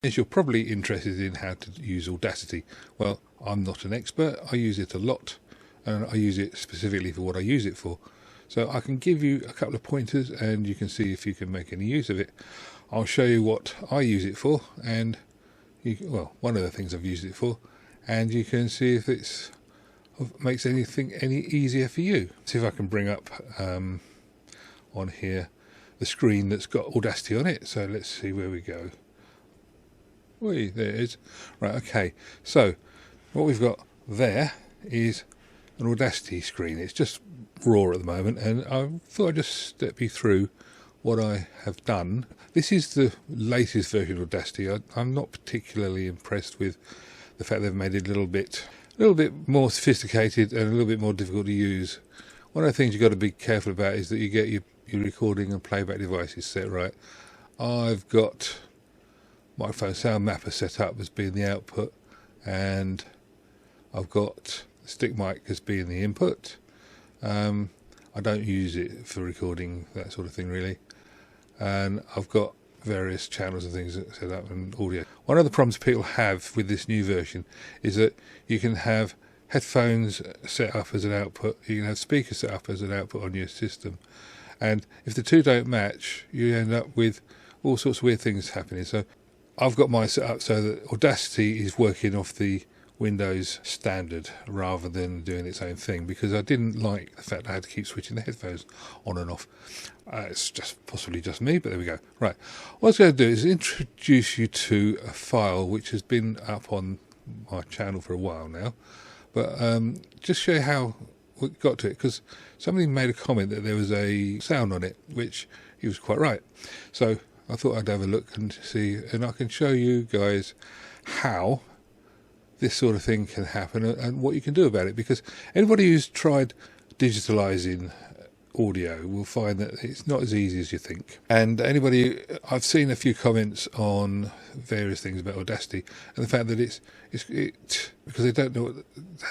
As you're probably interested in how to use Audacity. Well, I'm not an expert. I use it a lot, and I use it specifically for what I use it for. So I can give you a couple of pointers and you can see if you can make any use of it. I'll show you what I use it for, and well, one of the things I've used it for, and you can see if it makes anything any easier for you. See if I can bring up on here the screen that's got Audacity on it. So let's see where we go. Whee, there it is. Right, okay. So what we've got there is an Audacity screen. It's just raw at the moment, and I thought I'd just step you through what I have done. This is the latest version of Audacity. I'm not particularly impressed with the fact they've made it a little bit more sophisticated and a little bit more difficult to use. One of the things you've got to be careful about is that you get your recording and playback devices set right. I've got microphone sound mapper set up as being the output, and I've got stick mic as being the input. I don't use it for recording, that sort of thing really, and I've got various channels and things set up and audio. One of the problems people have with this new version is that you can have headphones set up as an output, you can have speakers set up as an output on your system, and if the two don't match you end up with all sorts of weird things happening. So I've got mine set up so that Audacity is working off the Windows standard rather than doing its own thing, because I didn't like the fact I had to keep switching the headphones on and off. It's just possibly just me, but there we go. Right, what I was going to do is introduce you to a file which has been up on my channel for a while now, but just show you how we got to it, because somebody made a comment that there was a sound on it, which he was quite right. So I thought I'd have a look and see, and I can show you guys how this sort of thing can happen and what you can do about it, because anybody who's tried digitalising audio will find that it's not as easy as you think. And I've seen a few comments on various things about Audacity and the fact that it's because they don't know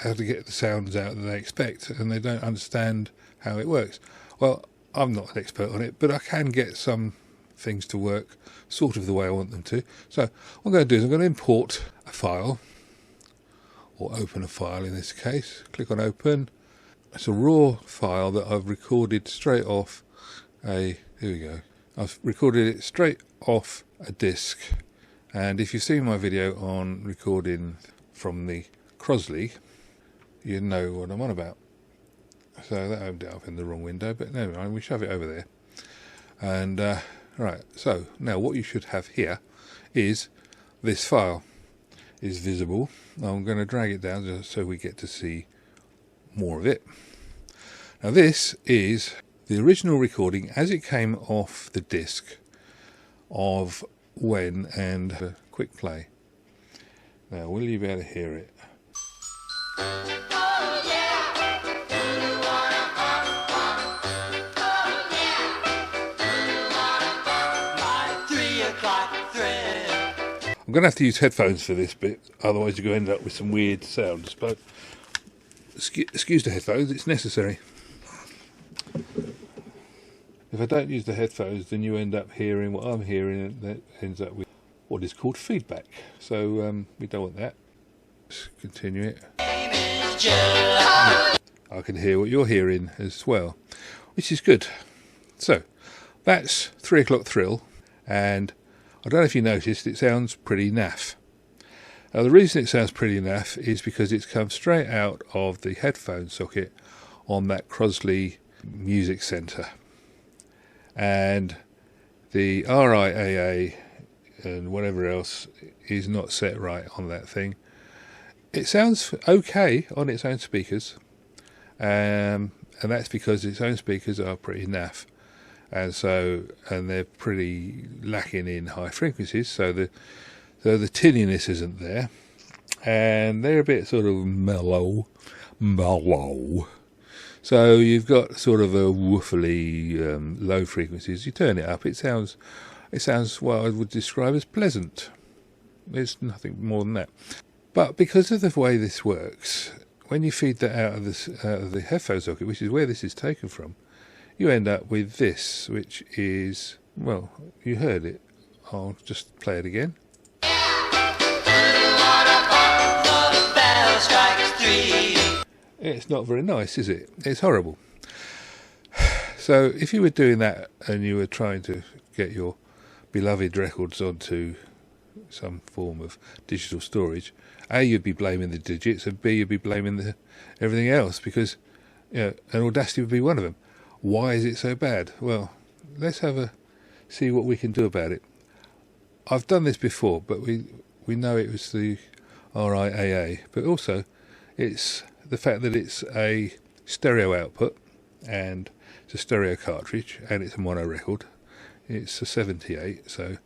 how to get the sounds out that they expect, and they don't understand how it works. Well, I'm not an expert on it, but I can get some things to work sort of the way I want them to. So what I'm going to do is I'm going to import a file, or open a file in this case. Click on open. It's a raw file that I've recorded straight off here we go. I've recorded it straight off a disc, and if you've seen my video on recording from the Crosley, you know what I'm on about. So that opened it up in the wrong window, but no, we shove it over there. And right, so now what you should have here is this file is visible. I'm going to drag it down just so we get to see more of it. Now this is the original recording as it came off the disc of when, and quick play. Now will you be able to hear it? I'm going to have to use headphones for this bit, otherwise you're going to end up with some weird sounds, but excuse the headphones, it's necessary. If I don't use the headphones, then you end up hearing what I'm hearing, and that ends up with what is called feedback. So we don't want that. Let's continue it. I can hear what you're hearing as well, which is good. So that's 3 o'clock thrill, and I don't know if you noticed, it sounds pretty naff. Now the reason it sounds pretty naff is because it's come straight out of the headphone socket on that Crosley Music Centre, and the RIAA and whatever else is not set right on that thing. It sounds okay on its own speakers, and that's because its own speakers are pretty naff. And they're pretty lacking in high frequencies, so the tinniness isn't there, and they're a bit sort of mellow. So you've got sort of a woofily low frequencies. You turn it up, it sounds what I would describe as pleasant. There's nothing more than that. But because of the way this works, when you feed that out of the headphone socket, which is where this is taken from, you end up with this, which is, well, you heard it. I'll just play it again. It's not very nice, is it? It's horrible. So if you were doing that and you were trying to get your beloved records onto some form of digital storage, A, you'd be blaming the digits, and B, you'd be blaming everything else, because and Audacity would be one of them. Why is it so bad? Well, let's see what we can do about it. I've done this before, but we know it was the RIAA, but also it's the fact that it's a stereo output and it's a stereo cartridge and it's a mono record. It's a 78, so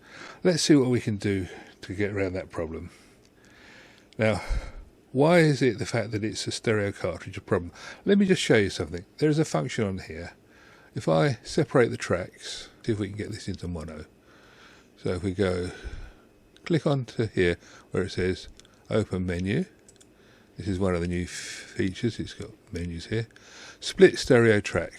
let's see what we can do to get around that problem. Now, why is it the fact that it's a stereo cartridge a problem? Let me just show you something. There is a function on here. If I separate the tracks, see if we can get this into mono. So if we go, click on to here where it says open menu. This is one of the new features. It's got menus here. Split stereo track.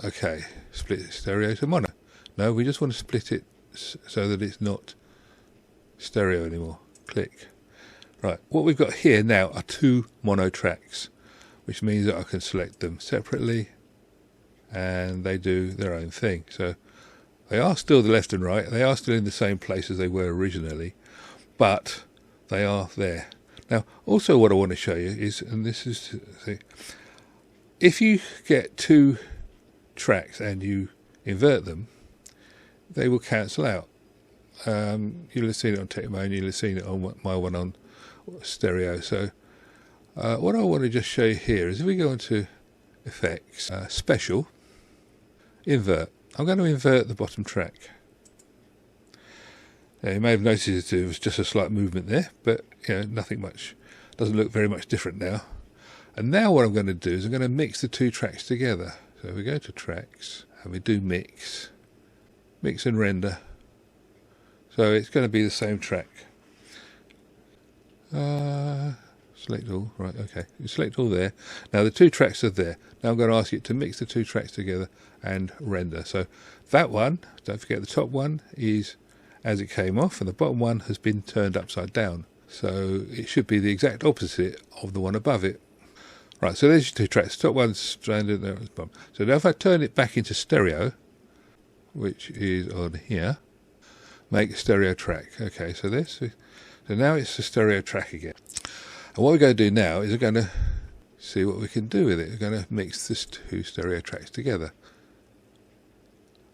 Okay, split stereo to mono. No, we just want to split it so that it's not stereo anymore. Click. Right, what we've got here now are two mono tracks, which means that I can select them separately and they do their own thing. So they are still the left and right, they are still in the same place as they were originally, but they are there. Now, also what I want to show you is, and this is, see, if you get two tracks and you invert them, they will cancel out. You'll have seen it on Techmone, you'll have seen it on my one on stereo. So what I want to just show you here is if we go into Effects, Special, Invert. I'm going to invert the bottom track. Now, you may have noticed it was just a slight movement there, but nothing much, doesn't look very much different now. And now what I'm going to do is I'm going to mix the two tracks together. So we go to Tracks and we do Mix and Render. So it's going to be the same track. Select all, right, okay. You select all there. Now the two tracks are there. Now I'm going to ask it to mix the two tracks together and render. So that one, don't forget the top one is as it came off and the bottom one has been turned upside down. So it should be the exact opposite of the one above it. Right, so there's your two tracks. The top one's stranded, there it's bottom. So now if I turn it back into stereo, which is on here, make a stereo track. Okay, so now it's a stereo track again. And what we're going to do now is we're going to see what we can do with it. We're going to mix these two stereo tracks together.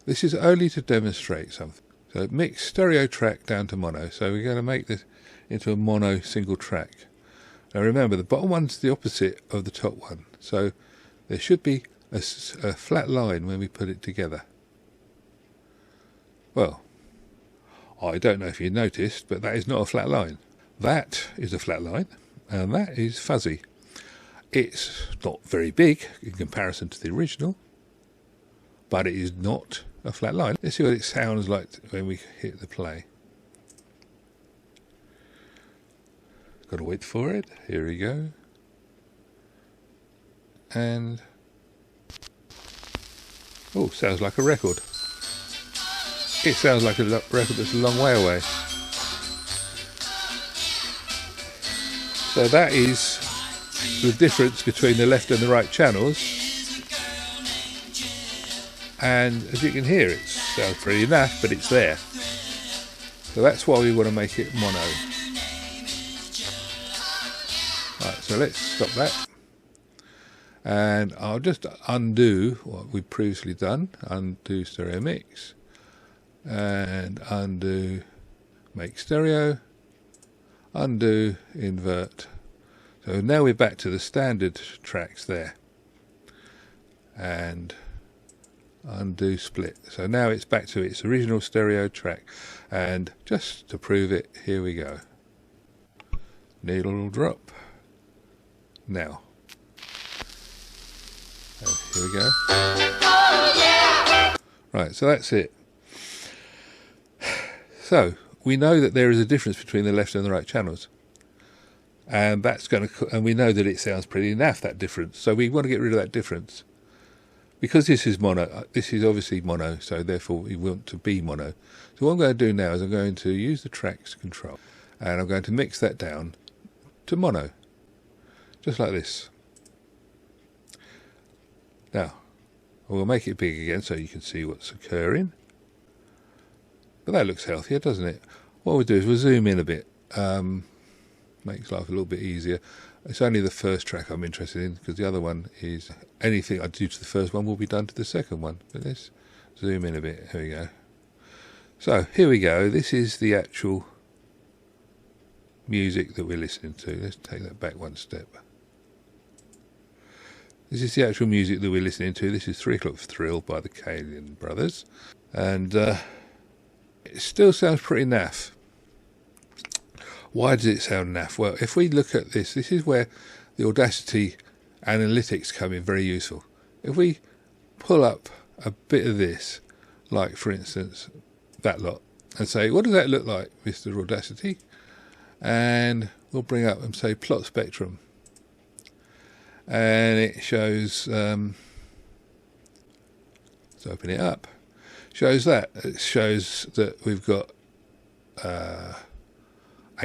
This is only to demonstrate something. So mix stereo track down to mono. So we're going to make this into a mono single track. Now remember, the bottom one's the opposite of the top one. So there should be a flat line when we put it together. Well, I don't know if you noticed, but that is not a flat line. That is a flat line, and that is fuzzy. It's not very big in comparison to the original, but it is not a flat line. Let's see what it sounds like when we hit the play. Got to wait for it. Here we go. And oh, sounds like a record. It sounds like a record that's a long way away. So that is the difference between the left and the right channels. And as you can hear, it sounds pretty naff, but it's there. So that's why we want to make it mono. Right, so let's stop that. And I'll just undo what we've previously done. Undo stereo mix. And undo make stereo. Undo invert. So now we're back to the standard tracks there. And undo split. So now it's back to its original stereo track. And just to prove it, here we go. Needle drop. Now. So here we go. Right, so that's it. So we know that there is a difference between the left and the right channels, and and we know that it sounds pretty naff, that difference. So we want to get rid of that difference because this is mono. This is obviously mono, so therefore we want to be mono. So what I'm going to do now is I'm going to use the tracks control, and I'm going to mix that down to mono. just like this. Now, we'll make it big again so you can see what's occurring. But that looks healthier, doesn't it? What we'll do is we'll zoom in a bit. Makes life a little bit easier. It's only the first track I'm interested in, because the other one is anything I do to the first one will be done to the second one. But let's zoom in a bit. Here we go. So here we go. This is the actual music that we're listening to. Let's take that back one step. This is the actual music that we're listening to. This is 3 O'Clock Thrill by the Kaelin Brothers. And it still sounds pretty naff. Why does it sound naff? Well, if we look at this, this is where the Audacity analytics come in very useful. If we pull up a bit of this, like for instance, that lot, and say, what does that look like, Mr. Audacity? And we'll bring up and say plot spectrum. And it shows, let's open it up, shows that. It shows that we've got a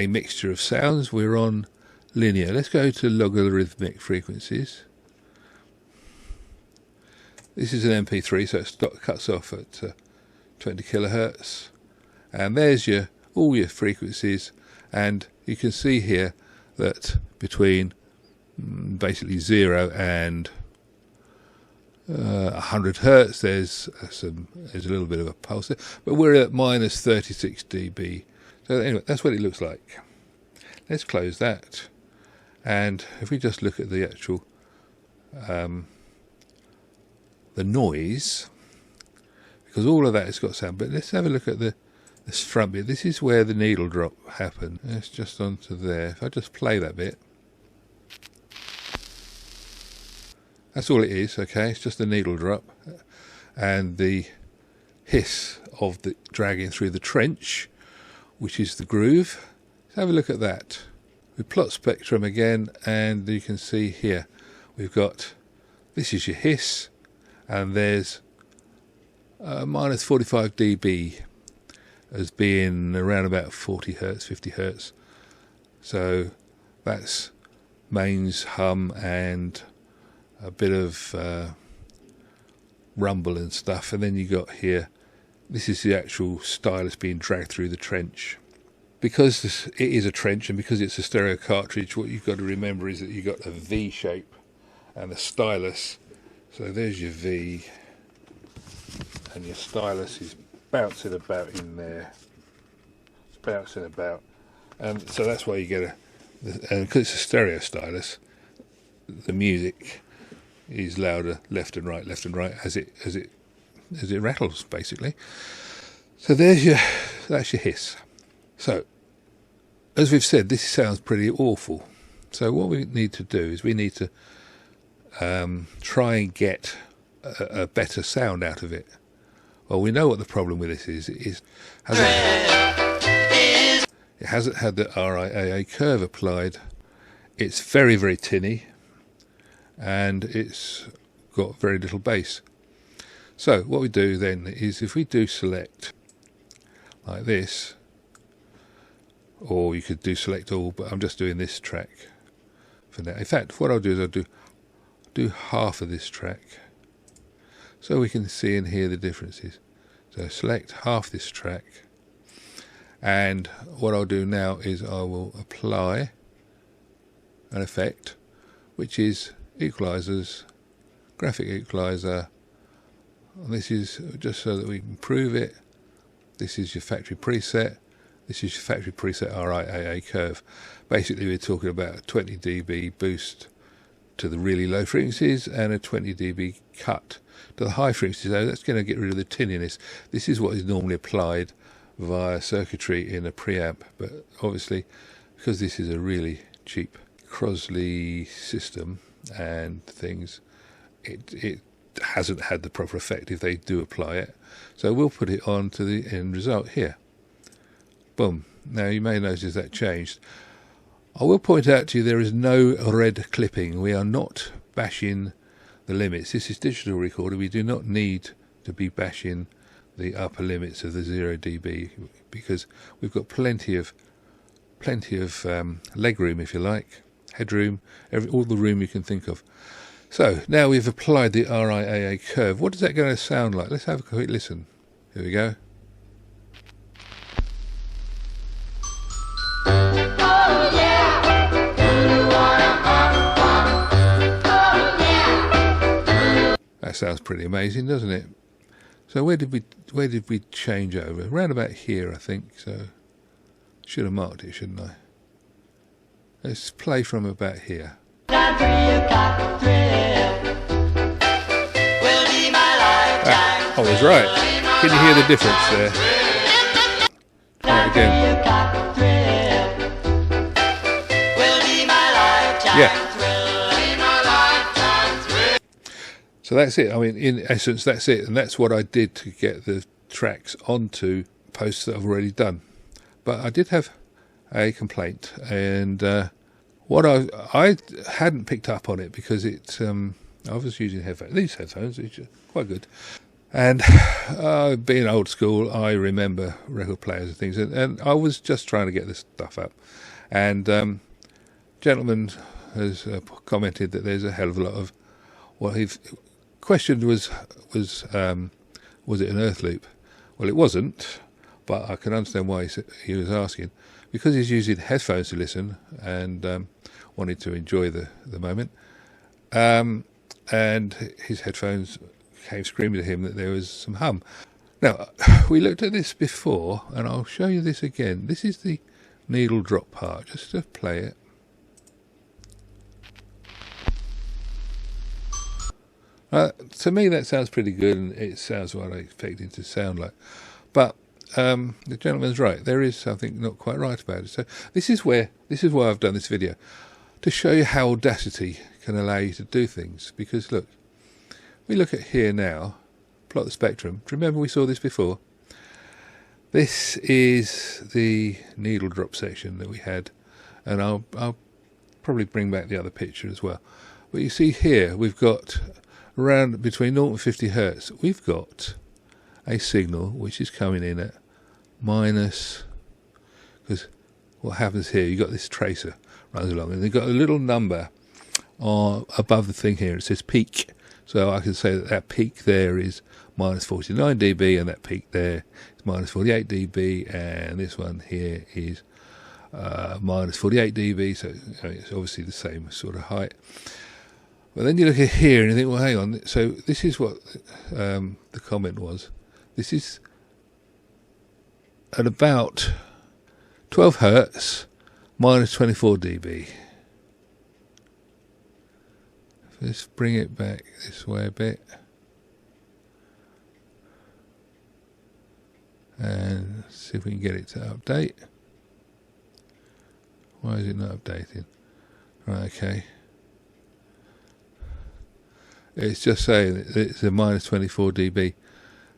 mixture of sounds. We're on linear. Let's go to logarithmic frequencies. This is an MP3, so it cuts off at 20 kilohertz. And there's all your frequencies. And you can see here that between basically 0 and 100 hertz, there's a little bit of a pulse there, but we're at minus 36 dB. So anyway, that's what it looks like. Let's close that, and if we just look at the actual the noise, because all of that has got sound. But let's have a look at this front bit. This is where the needle drop happened. It's just onto there. If I just play that bit. That's all it is, okay? It's just a needle drop and the hiss of the dragging through the trench, which is the groove. Let's have a look at that. We plot spectrum again, and you can see here we've got, this is your hiss, and there's minus 45 dB as being around about 40 hertz, 50 hertz. So that's mains, hum, and a bit of rumble and stuff. And then you got here, this is the actual stylus being dragged through the trench. Because it is a trench, and because it's a stereo cartridge, what you've got to remember is that you've got a V shape and the stylus. So there's your V, and your stylus is bouncing about in there. It's bouncing about, and so that's why you get and because it's a stereo stylus, the music is louder left and right as it rattles, basically. So that's your hiss. So as we've said, this sounds pretty awful. So what we need to do is we need to try and get a better sound out of it. Well, we know what the problem with this is. It hasn't had the RIAA curve applied. It's very, very tinny, and it's got very little bass. So what we do then is, if we do select like this, or you could do select all, but I'm just doing this track for now. In fact, what I'll do is I'll do half of this track, so we can see and hear the differences. So select half this track, and what I'll do now is I will apply an effect, which is equalizers, graphic equalizer. And this is just so that we can prove it. This is your factory preset. This is your factory preset RIAA curve. Basically, we're talking about a 20 dB boost to the really low frequencies and a 20 dB cut to the high frequencies. So that's going to get rid of the tinniness. This is what is normally applied via circuitry in a preamp, but obviously, because this is a really cheap Crosley system and things, it hasn't had the proper effect if they do apply it. So we'll put it on to the end result here. Boom. Now you may notice that changed. I will point out to you there is no red clipping. We are not bashing the limits. This is digital recorder. We do not need to be bashing the upper limits of the 0 dB, because we've got plenty of leg room, if you like. headroom, all the room you can think of. So now we've applied the RIAA curve. What is that going to sound like? Let's have a quick listen. Here we go. That sounds pretty amazing, doesn't it? So where did we change over? Around about here, I think. So should have marked it, shouldn't I? Let's play from about here. I was right. Can you hear the difference there? Try it again. Yeah. So that's it. I mean, in essence, that's it. And that's what I did to get the tracks onto posts that I've already done. But I did have a complaint, and what I hadn't picked up on it because I was using headphones. These headphones, which are quite good. And being old school, I remember record players and things, and I was just trying to get this stuff up. And gentleman has commented that there's a hell of a lot of what he questioned was it an earth loop? Well, it wasn't, but I can understand why he was asking, because he's using headphones to listen and wanted to enjoy the moment, and his headphones came screaming to him that there was some hum. Now, we looked at this before, and I'll show you this again. This is the needle drop part, just to play it. To me, that sounds pretty good, and it sounds what I expected it to sound like. But the gentleman's right. There is something not quite right about it. So this is why I've done this video, to show you how Audacity can allow you to do things. Because look, we look at here now, plot the spectrum. Do you remember we saw this before? This is the needle drop section that we had, and I'll probably bring back the other picture as well. But you see here, we've got around between 0 and 50 hertz. We've got a signal which is coming in at minus, because what happens here, you've got this tracer runs along, and they've got a little number above the thing here. It says peak. So I can say that peak there is minus 49 dB, and that peak there is minus 48 dB, and this one here is minus 48 dB, so it's obviously the same sort of height. But then you look at here and you think, well, hang on, so this is what the comment was. This is at about 12 hertz, minus 24 dB. Let's bring it back this way a bit. And see if we can get it to update. Why is it not updating? Right, okay. It's just saying that it's a minus 24 dB.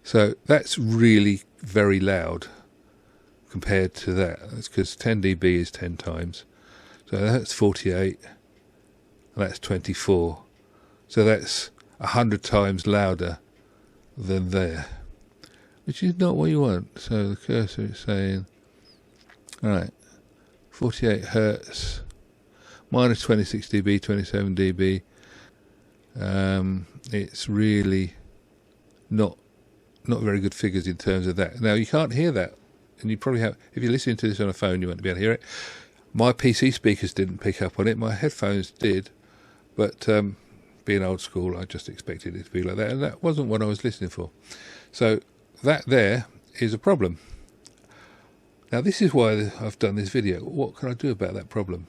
So that's really very loud compared to that. That's because 10 dB is 10 times. So that's 48. And that's 24. So that's 100 times louder than there, which is not what you want. So the cursor is saying, all right, 48 hertz, minus 26 dB, 27 dB. It's really not very good figures in terms of that. Now, you can't hear that, and you probably have, if you're listening to this on a phone, you won't be able to hear it. My PC speakers didn't pick up on it, my headphones did, but being old school, I just expected it to be like that, and that wasn't what I was listening for. So that there is a problem. Now, this is why I've done this video. What can I do about that problem?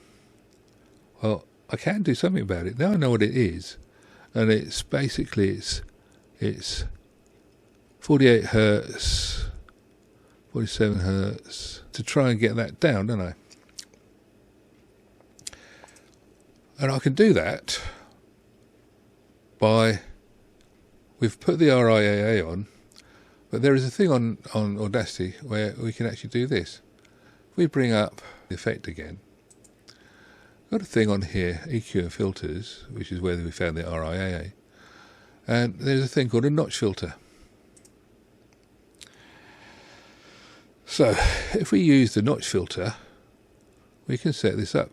Well, I can do something about it. Now I know what it is, and it's basically it's 48 hertz, 47 hertz, to try and get that down, don't I? And I can do that by, we've put the RIAA on, but there is a thing on Audacity where we can actually do this. If we bring up the effect again, got a thing on here, EQ and filters, which is where we found the RIAA, and there's a thing called a notch filter. So if we use the notch filter, we can set this up.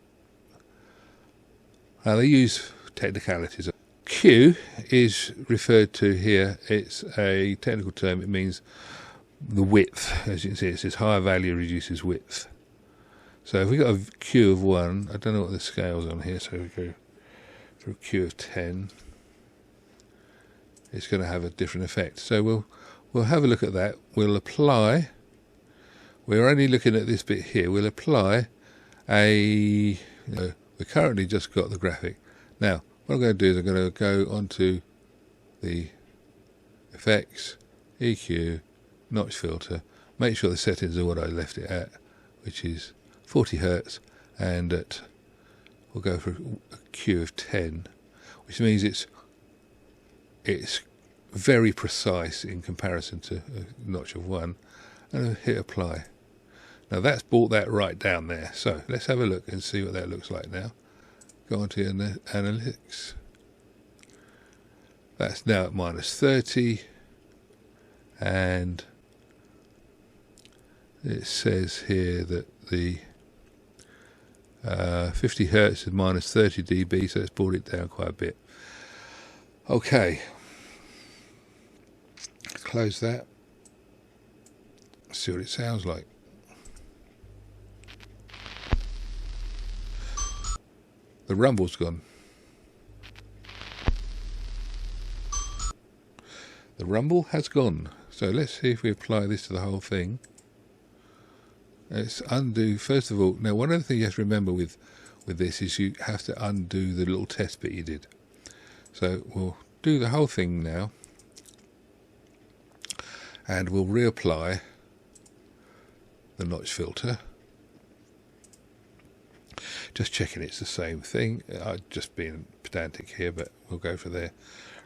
They use technicalities. Q is referred to here. It's a technical term. It means the width. As you can see, it says higher value reduces width. So if we got a Q of 1, I don't know what the scale's on here, so we go for a Q of 10. It's going to have a different effect. So we'll have a look at that. We'll apply. We're only looking at this bit here. We'll apply we currently just got the graphic. Now, what I'm going to do is I'm going to go onto the effects, EQ, notch filter, make sure the settings are what I left it at, which is 40 Hertz, and we'll go for a Q of 10, which means it's very precise in comparison to a notch of 1, and I'll hit apply. Now that's brought that right down there. So let's have a look and see what that looks like now. Go on to analytics. That's now at -30, and it says here that the 50 Hertz is -30 dB, so it's brought it down quite a bit. Okay, close that. See what it sounds like. The rumble's gone. The rumble has gone. So let's see if we apply this to the whole thing. Let's undo, first of all. Now, one other thing you have to remember with this is you have to undo the little test bit you did. So we'll do the whole thing now, and we'll reapply the notch filter. Just checking it's the same thing. I'm just being pedantic here, but we'll go for there.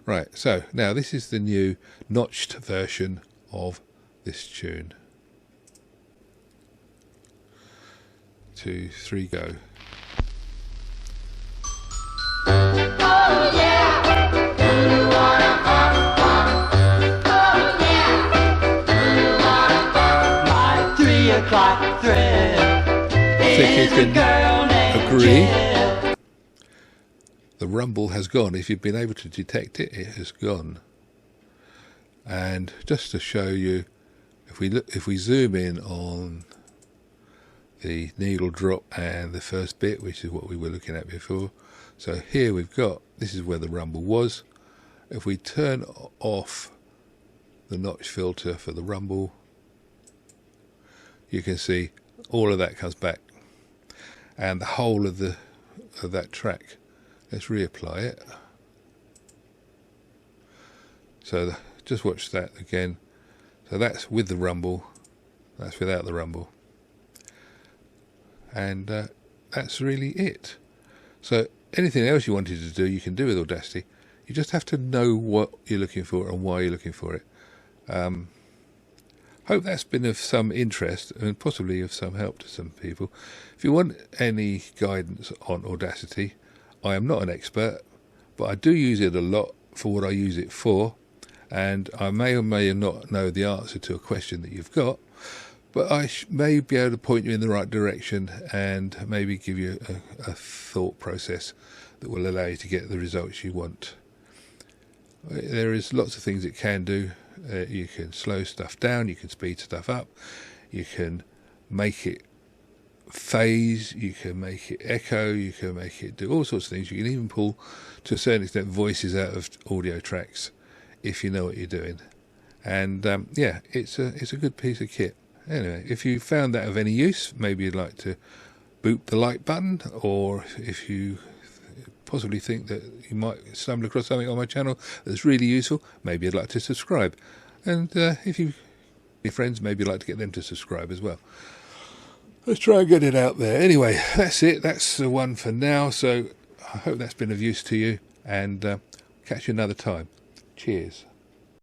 Right, so now this is the new notched version of this tune. 2, 3, go. Oh yeah, you wanna oh yeah, you wanna my 3 o'clock thrill is a girl named Jill. The rumble has gone. If you've been able to detect it, it has gone. And just to show you, if we zoom in on the needle drop and the first bit, which is what we were looking at before. So here we've got, this is where the rumble was. If we turn off the notch filter for the rumble, you can see all of that comes back, and the whole of that track. Let's reapply it. So just watch that again. So that's with the rumble, that's without the rumble. And that's really it. So anything else you wanted to do, you can do with Audacity. You just have to know what you're looking for and why you're looking for it. Hope that's been of some interest and possibly of some help to some people. If you want any guidance on Audacity, I am not an expert, but I do use it a lot for what I use it for, and I may or may not know the answer to a question that you've got, but I may be able to point you in the right direction and maybe give you a thought process that will allow you to get the results you want. There is lots of things it can do. You can slow stuff down, you can speed stuff up, you can make it phase, you can make it echo, you can make it do all sorts of things. You can even pull, to a certain extent, voices out of audio tracks if you know what you're doing. And yeah, it's a good piece of kit. Anyway, if you found that of any use, maybe you'd like to boop the like button, or if you possibly think that you might stumble across something on my channel that's really useful, maybe you'd like to subscribe. And if your friends, maybe you'd like to get them to subscribe as well. Let's try and get it out there. Anyway, that's it. That's the one for now. So I hope that's been of use to you, and catch you another time. Cheers.